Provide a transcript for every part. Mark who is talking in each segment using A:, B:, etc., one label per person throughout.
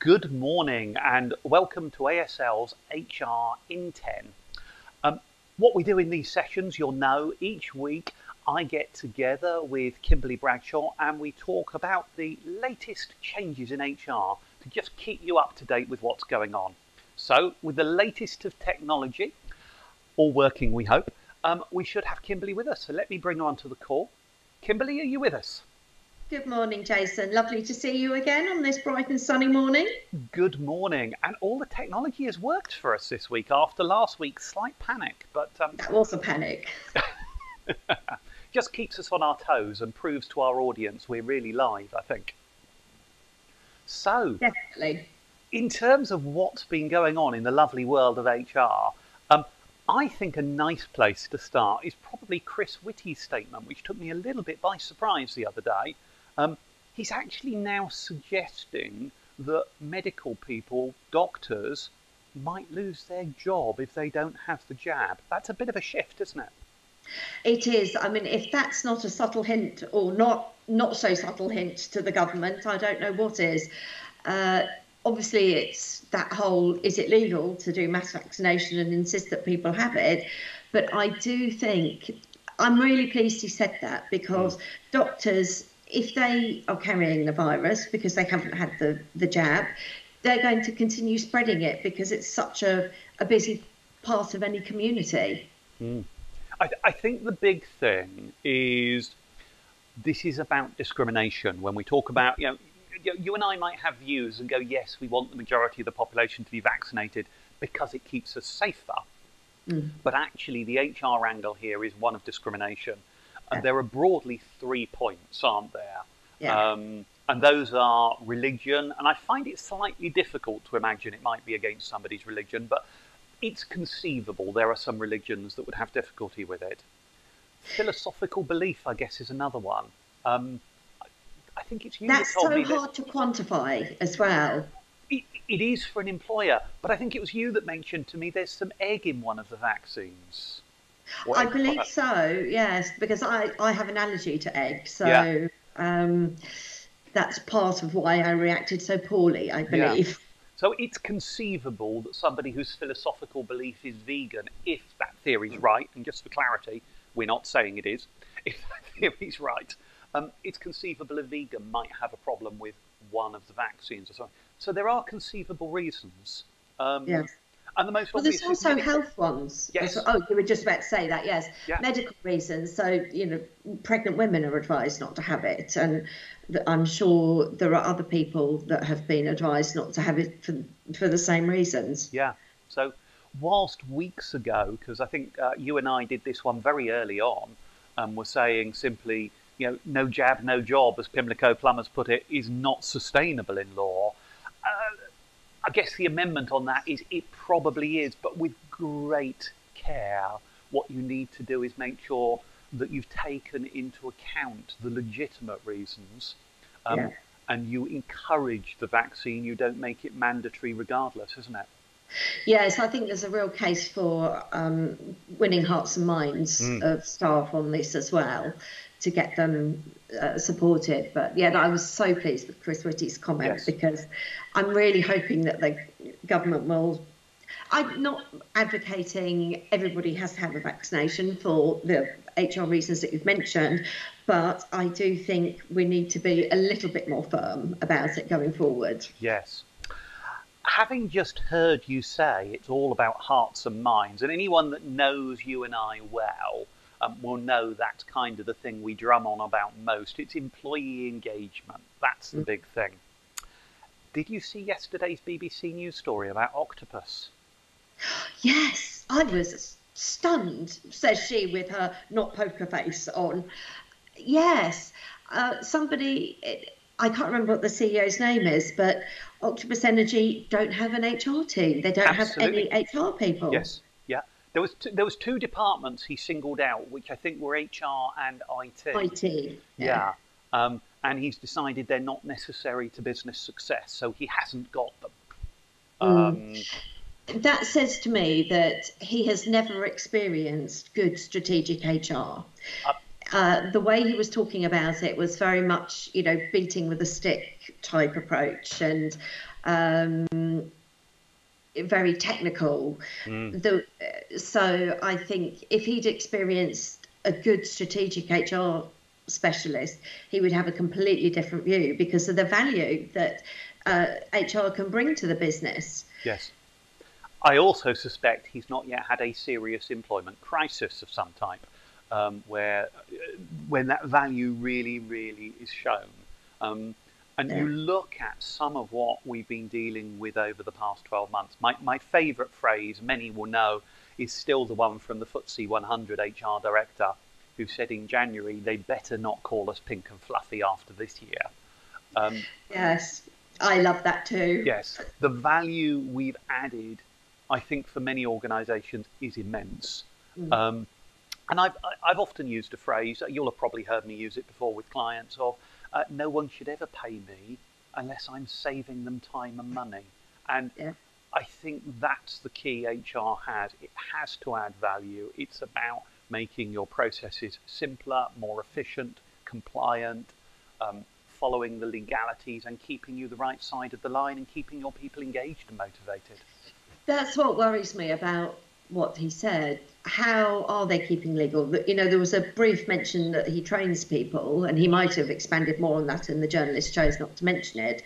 A: Good morning and welcome to ASL's HR in 10. What we do in these sessions, you'll know, each week I get together with Kimberly Bradshaw and we talk about the latest changes in HR to just keep you up to date with what's going on. So, with the latest of technology, all working we hope, we should have Kimberly with us. So let me bring her onto the call. Kimberly, are you with us?
B: Good morning, Jason. Lovely to see you again on this bright and sunny morning.
A: Good morning. And all the technology has worked for us this week after last week's slight panic. But
B: that was a panic.
A: Just keeps us on our toes and proves to our audience we're really live, I think. So,
B: definitely.
A: In terms of what's been going on in the lovely world of HR, I think a nice place to start is probably Chris Whitty's statement, which took me a little bit by surprise the other day. He's actually now suggesting that medical people, doctors, might lose their job if they don't have the jab. That's a bit of a shift, isn't it?
B: It is. I mean, if that's not a subtle hint or not so subtle hint to the government, I don't know what is. Obviously, it's that whole, is it legal to do mass vaccination and insist that people have it? But I do think, I'm really pleased he said that, because doctors, if they are carrying the virus because they haven't had the jab, they're going to continue spreading it because it's such a busy part of any community.
A: I think the big thing is this is about discrimination. When we talk about, you and I might have views and go, yes, we want the majority of the population to be vaccinated because it keeps us safer. But actually, the HR angle here is one of discrimination. And there are broadly 3 points, aren't there?
B: Yeah.
A: And those are religion. And I find it slightly difficult to imagine it might be against somebody's religion, but it's conceivable there are some religions that would have difficulty with it. Philosophical belief, I guess, is another one. I think it's you
B: That's
A: that told
B: so
A: me
B: hard to quantify as well.
A: It is for an employer, but I think it was you that mentioned to me there's some egg in one of the vaccines.
B: I believe so, yes, because I have an allergy to egg, so yeah. That's part of why I reacted so poorly, I believe.
A: Yeah. So it's conceivable that somebody whose philosophical belief is vegan, if that theory's right, and just for clarity, we're not saying it is, if that theory's right, it's conceivable a vegan might have a problem with one of the vaccines or something. So there are conceivable reasons.
B: Yes.
A: And the most
B: well, there's also health ones.
A: Yes.
B: Oh, you were just about to say that, yes.
A: Yeah.
B: Medical reasons. So, pregnant women are advised not to have it. And I'm sure there are other people that have been advised not to have it for the same reasons.
A: Yeah. So whilst weeks ago, because I think you and I did this one very early on, were saying simply, no jab, no job, as Pimlico Plumbers put it, is not sustainable in law. I guess the amendment on that is it probably is, but with great care. What you need to do is make sure that you've taken into account the legitimate reasons and you encourage the vaccine. You don't make it mandatory regardless, isn't it?
B: Yes, I think there's a real case for winning hearts and minds of staff on this as well, to get them supported. But yeah, I was so pleased with Chris Whitty's comment, because I'm really hoping that the government will. I'm not advocating everybody has to have a vaccination for the HR reasons that you've mentioned, but I do think we need to be a little bit more firm about it going forward.
A: Yes. Having just heard you say it's all about hearts and minds, and anyone that knows you and I well will know that's kind of the thing we drum on about most. It's employee engagement. That's the big thing. Did you see yesterday's BBC News story about Octopus?
B: Yes, I was stunned, says she with her not poker face on. Yes, somebody, I can't remember what the CEO's name is, but Octopus Energy don't have an HR team. They don't have any HR people.
A: Yes, yeah. There was two departments he singled out, which I think were HR and IT.
B: IT,
A: yeah. And he's decided they're not necessary to business success, so he hasn't got them.
B: That says to me that he has never experienced good strategic HR. the way he was talking about it was very much, beating with a stick type approach, and very technical.
A: Mm.
B: So I think if he'd experienced a good strategic HR specialist, he would have a completely different view because of the value that HR can bring to the business.
A: Yes. I also suspect he's not yet had a serious employment crisis of some type, where when that value really, really is shown. And
B: Yeah.
A: you look at some of what we've been dealing with over the past 12 months. My favourite phrase, many will know, is still the one from the FTSE 100 HR director, who said in January, they better not call us pink and fluffy after this year.
B: Yes, I love that too.
A: Yes, the value we've added, I think, for many organisations is immense.
B: Mm.
A: Um, and I've often used a phrase, you'll have probably heard me use it before with clients, of no one should ever pay me unless I'm saving them time and money. And
B: Yeah.
A: I think that's the key HR has. It has to add value. It's about making your processes simpler, more efficient, compliant, following the legalities and keeping you the right side of the line and keeping your people engaged and motivated.
B: That's what worries me about what he said. How are they keeping legal? There was a brief mention that he trains people, and he might have expanded more on that, and the journalist chose not to mention it.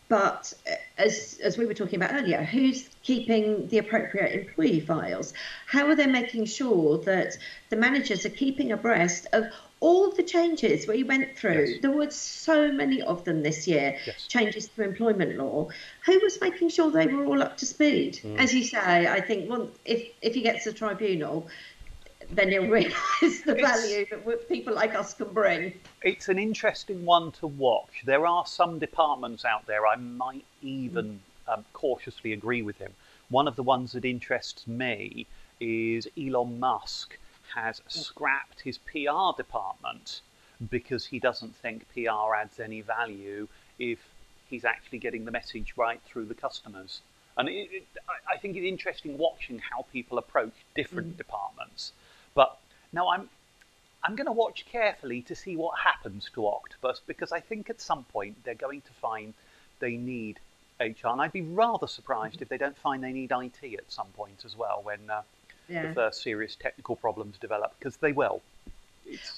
B: But as we were talking about earlier, who's keeping the appropriate employee files? How are they making sure that the managers are keeping abreast of all the changes we went through?
A: Yes.
B: There were so many of them this year,
A: Yes.
B: changes to employment law. Who was making sure they were all up to speed? As you say, I think if he gets to the tribunal, then he'll realise the value that people like us can bring.
A: It's an interesting one to watch. There are some departments out there, I might even cautiously agree with him. One of the ones that interests me is Elon Musk has scrapped his PR department because he doesn't think PR adds any value if he's actually getting the message right through the customers. And I think it's interesting watching how people approach different departments. But now I'm going to watch carefully to see what happens to Octopus, because I think at some point they're going to find they need HR. And I'd be rather surprised if they don't find they need IT at some point as well when the first serious technical problems develop, because they will.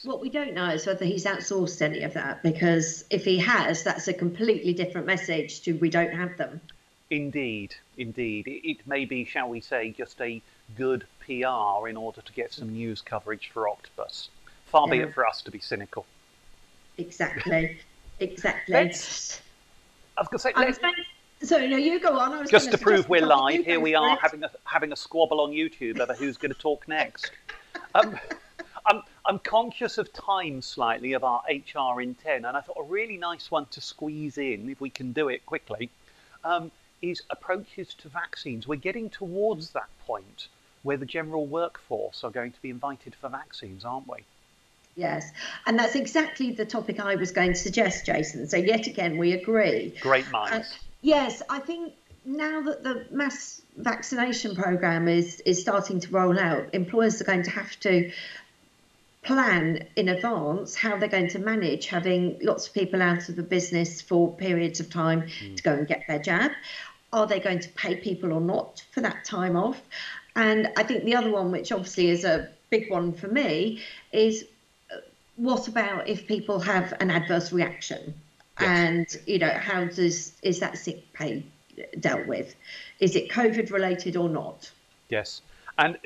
B: What we don't know is whether he's outsourced any of that, because if he has, that's a completely different message to we don't have them.
A: Indeed, indeed. It may be, shall we say, just a good PR in order to get some news coverage for Octopus. Far be it for us to be cynical.
B: Exactly, exactly.
A: I was going to say,
B: so no, you go on.
A: Just to prove we're live, here we are having a squabble on YouTube over who's going to talk next. I'm conscious of time slightly of our HR in 10, and I thought a really nice one to squeeze in, if we can do it quickly, is approaches to vaccines. We're getting towards that point where the general workforce are going to be invited for vaccines, aren't we?
B: Yes, and that's exactly the topic I was going to suggest, Jason. So yet again, we agree.
A: Great minds.
B: Yes, I think now that the mass vaccination programme is starting to roll out, employers are going to have to plan in advance how they're going to manage having lots of people out of the business for periods of time to go and get their jab. Are they going to pay people or not for that time off? And I think the other one, which obviously is a big one for me, is what about if people have an adverse reaction? Yes. And, how is that sick pay dealt with? Is it COVID related or not?
A: Yes. And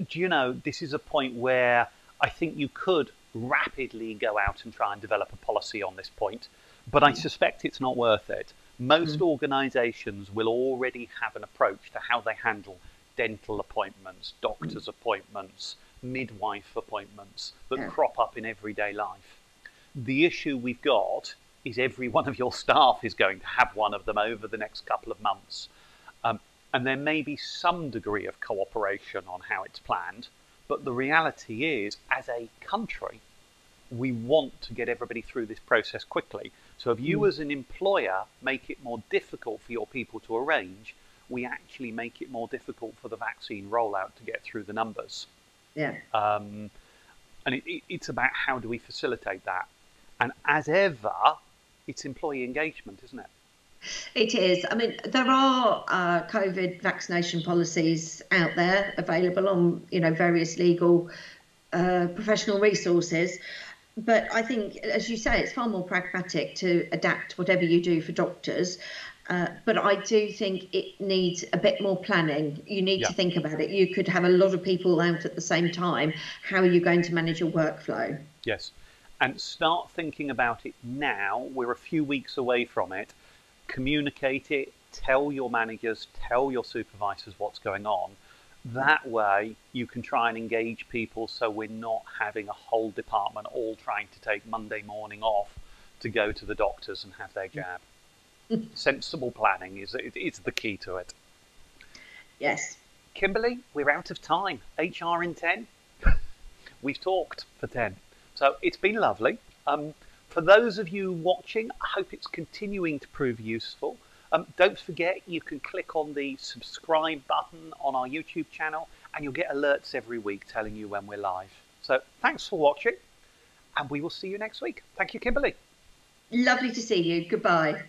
A: this is a point where I think you could rapidly go out and try and develop a policy on this point, but I suspect it's not worth it. Most organisations will already have an approach to how they handle dental appointments, doctor's appointments, midwife appointments that crop up in everyday life. The issue we've got is every one of your staff is going to have one of them over the next couple of months. And there may be some degree of cooperation on how it's planned, but the reality is, as a country, we want to get everybody through this process quickly. So if you as an employer make it more difficult for your people to arrange, we actually make it more difficult for the vaccine rollout to get through the numbers.
B: Yeah.
A: And And it's about how do we facilitate that. And as ever, it's employee engagement, isn't it?
B: It is. I mean, there are COVID vaccination policies out there available on, various legal professional resources. But I think, as you say, it's far more pragmatic to adapt whatever you do for doctors. But I do think it needs a bit more planning. You need
A: Yeah.
B: to think about it. You could have a lot of people out at the same time. How are you going to manage your workflow?
A: Yes. And start thinking about it now. We're a few weeks away from it. Communicate it, tell your managers, tell your supervisors what's going on. That way you can try and engage people so we're not having a whole department all trying to take Monday morning off to go to the doctors and have their jab. Sensible planning is the key to it.
B: Yes.
A: Kimberly, we're out of time. HR in 10. We've talked for 10. So it's been lovely. For those of you watching, I hope it's continuing to prove useful. Don't forget, you can click on the subscribe button on our YouTube channel and you'll get alerts every week telling you when we're live. So thanks for watching and we will see you next week. Thank you, Kimberly.
B: Lovely to see you. Goodbye.